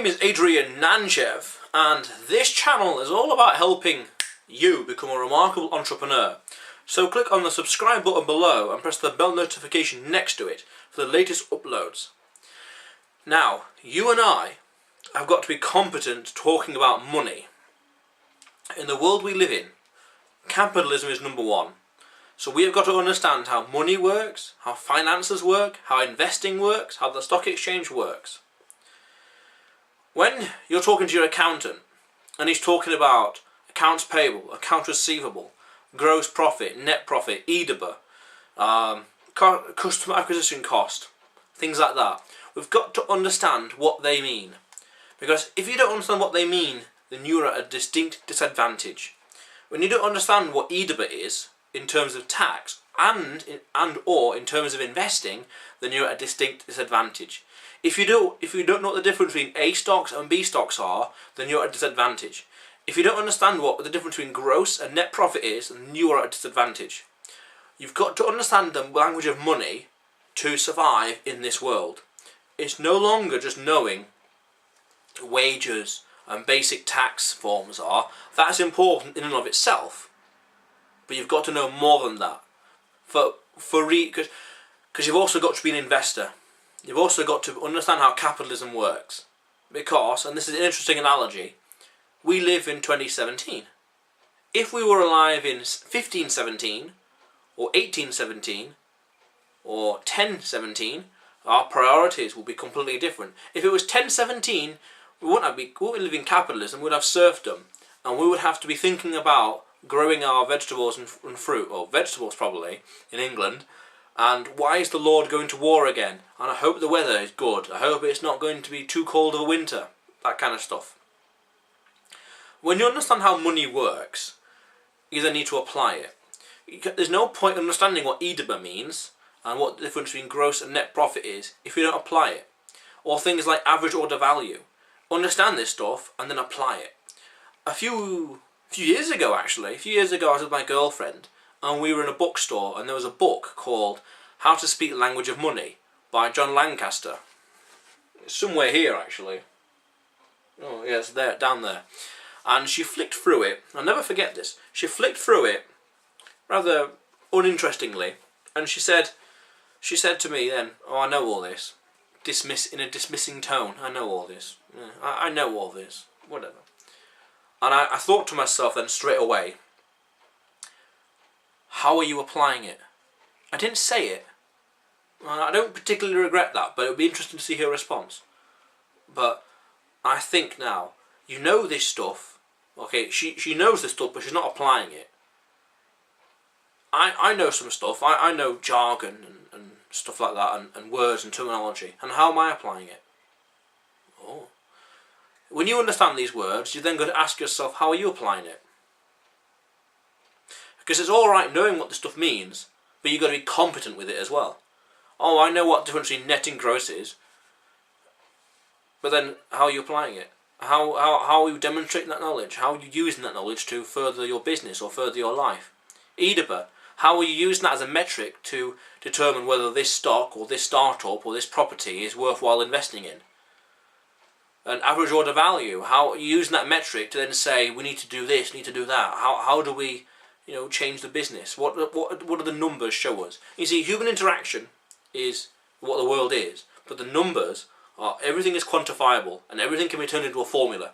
name is Adrian Nanchev, and this channel is all about helping you become a remarkable entrepreneur. So click on the subscribe button below and press the bell notification next to it for the latest uploads. Now, you and I have got to be competent talking about money. In the world we live in, capitalism is number one. So we have got to understand how money works, how finances work, how investing works, how the stock exchange works. When you're talking to your accountant and he's talking about accounts payable, accounts receivable, gross profit, net profit, EBITDA, customer acquisition cost, things like that, we've got to understand what they mean. Because if you don't understand what they mean, then you're at a distinct disadvantage. When you don't understand what EBITDA is, in terms of tax and or in terms of investing, then you're at a distinct disadvantage. If you don't know what the difference between A stocks and B stocks are, then you're at a disadvantage. If you don't understand what the difference between gross and net profit is, then you are at a disadvantage. You've got to understand the language of money to survive in this world. It's no longer just knowing wages and basic tax forms are. That's important in and of itself. But you've got to know more than that, because you've also got to be an investor. You've also got to understand how capitalism works. Because, and this is an interesting analogy, we live in 2017. If we were alive in 1517, or 1817, or 1017, our priorities will be completely different. If it was 1017, we wouldn't live in capitalism, we would have serfdom, and we would have to be thinking about growing our vegetables and fruit, or vegetables probably, in England, and why is the Lord going to war again? And I hope the weather is good, I hope it's not going to be too cold of a winter, that kind of stuff. When you understand how money works, you then need to apply it. There's no point in understanding what EBITDA means, and what the difference between gross and net profit is, if you don't apply it. Or things like average order value. Understand this stuff, and then apply it. A few years ago I was with my girlfriend and we were in a bookstore and there was a book called How to Speak the Language of Money by John Lancaster. It's somewhere here actually. Oh yeah, it's there, down there. And she flicked through it, I'll never forget this, she flicked through it rather uninterestingly and she said to me then, oh, I know all this, in a dismissing tone, I know all this, I know all this, whatever. And I thought to myself then straight away, how are you applying it? I didn't say it. I don't particularly regret that, but it would be interesting to see her response. But I think now, you know this stuff, okay, she knows this stuff, but she's not applying it. I know some stuff, I know jargon and stuff like that, and words and terminology, and how am I applying it? Oh. When you understand these words, you then got to ask yourself, how are you applying it? Because it's alright knowing what the stuff means, but you've got to be competent with it as well. Oh, I know what the difference between net and gross is, but then how are you applying it? How are you demonstrating that knowledge? How are you using that knowledge to further your business or further your life? EBITDA, how are you using that as a metric to determine whether this stock or this startup or this property is worthwhile investing in? An average order value, how are you using that metric to then say we need to do this, we need to do that? How do we, change the business? What do the numbers show us? You see, human interaction is what the world is, but the numbers are, everything is quantifiable and everything can be turned into a formula.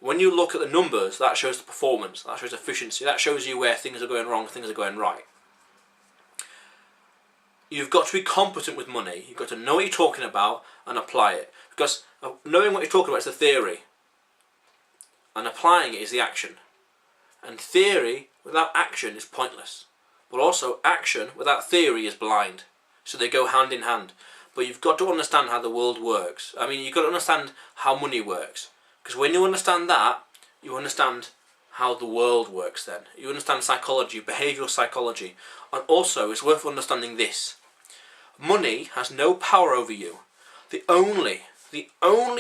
When you look at the numbers, that shows the performance, that shows efficiency, that shows you where things are going wrong, things are going right. You've got to be competent with money, you've got to know what you're talking about and apply it. Because knowing what you're talking about is the theory, and applying it is the action. And theory without action is pointless. But also action without theory is blind. So they go hand in hand. But you've got to understand how the world works. I mean, you've got to understand how money works. Because when you understand that, you understand how the world works then. You understand psychology, behavioural psychology. And also, it's worth understanding this. Money has no power over you. The only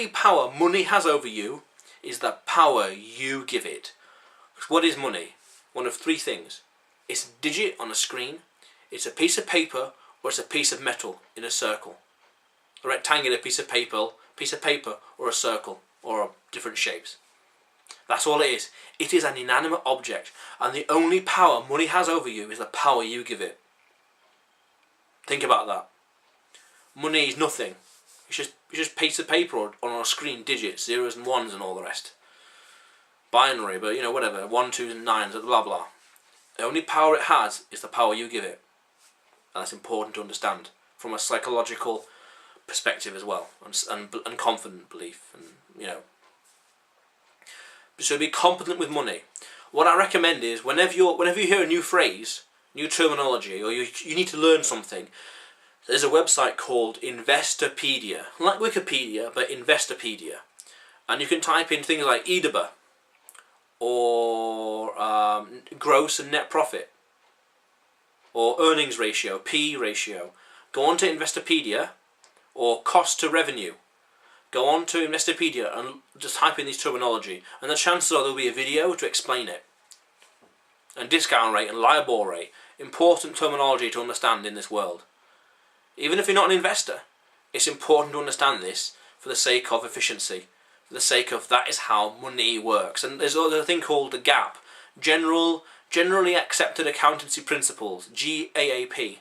power money has over you is the power you give it. What is money? One of three things. It's a digit on a screen, it's a piece of paper, or it's a piece of metal in a circle. A rectangular piece of paper or a circle. or different shapes. That's all it is. It is an inanimate object, and the only power money has over you is the power you give it. Think about that. Money is nothing. It's just piece of paper or on a screen, digits, zeros and ones and all the rest. Binary, but whatever, 1, 2 and 9s, blah blah. The only power it has is the power you give it. And that's important to understand from a psychological perspective as well, and confident belief, and So be competent with money. What I recommend is whenever you hear a new phrase, new terminology, or you need to learn something, there's a website called Investopedia, like Wikipedia, but Investopedia, and you can type in things like EBITDA, or gross and net profit, or earnings ratio, P ratio. Go on to Investopedia, or cost to revenue. Go on to Investopedia and just type in this terminology, and the chances are there'll be a video to explain it. And discount rate and LIBOR rate, important terminology to understand in this world. Even if you're not an investor, it's important to understand this for the sake of efficiency, for the sake of that is how money works. And there's a thing called the GAAP, Generally Accepted Accountancy Principles, GAAP.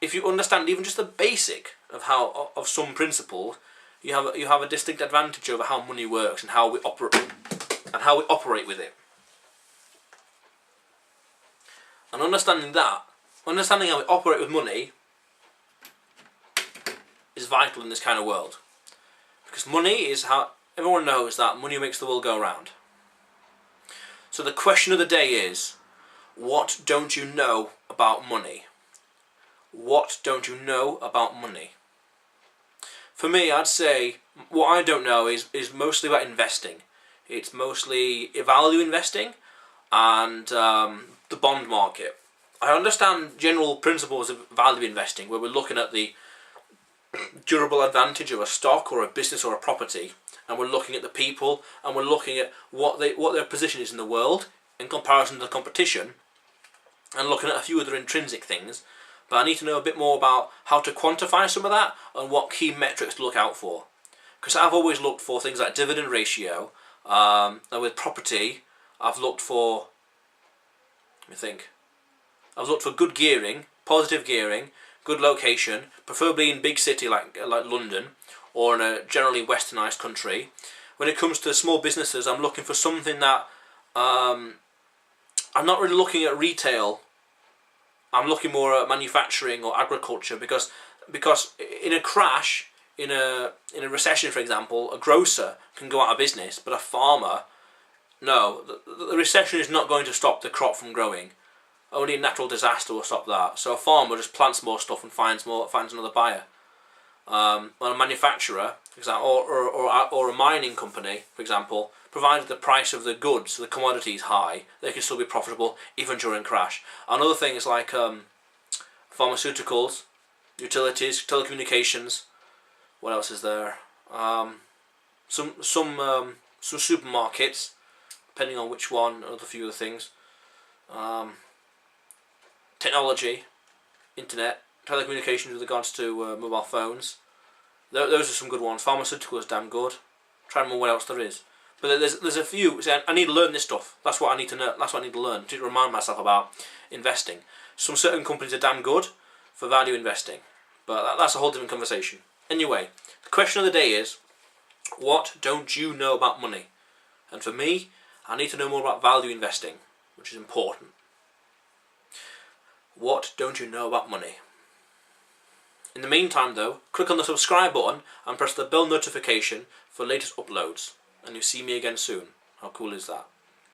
If you understand even just the basic of some principles, you have a distinct advantage over how money works and how we operate with it. And understanding how we operate with money is vital in this kind of world. Because money is how everyone knows that money makes the world go round. So the question of the day is, what don't you know about money? What don't you know about money? For me, I'd say what I don't know is mostly about investing. It's mostly value investing and the bond market. I understand general principles of value investing, where we're looking at the durable advantage of a stock or a business or a property, and we're looking at the people, and we're looking at what their position is in the world in comparison to the competition, and looking at a few other intrinsic things. But I need to know a bit more about how to quantify some of that and what key metrics to look out for. Because I've always looked for things like dividend ratio. And with property, I've looked for, I've looked for good gearing, positive gearing, good location, preferably in big city like London, or in a generally westernised country. When it comes to small businesses, I'm looking for something that I'm not really looking at retail. I'm looking more at manufacturing or agriculture, because in a crash, in a recession, for example, a grocer can go out of business, but a farmer, no, the recession is not going to stop the crop from growing. Only a natural disaster will stop that. So a farmer just plants more stuff and finds another buyer. Well, a manufacturer, for example, or a mining company, for example, provided the price of the goods, the commodity is high, they can still be profitable even during crash. And other things like pharmaceuticals, utilities, telecommunications. What else is there? Some supermarkets, depending on which one, and a few other things. Technology, internet, telecommunications with regards to mobile phones. Those are some good ones. Pharmaceuticals, damn good. Try and remember what else there is. But there's a few. I need to learn this stuff. That's what I need to know. That's what I need to learn to remind myself about investing. Some certain companies are damn good for value investing, but that's a whole different conversation. Anyway, the question of the day is, what don't you know about money? And for me, I need to know more about value investing, which is important. What don't you know about money? In the meantime though, click on the subscribe button and press the bell notification for latest uploads, and you'll see me again soon. How cool is that?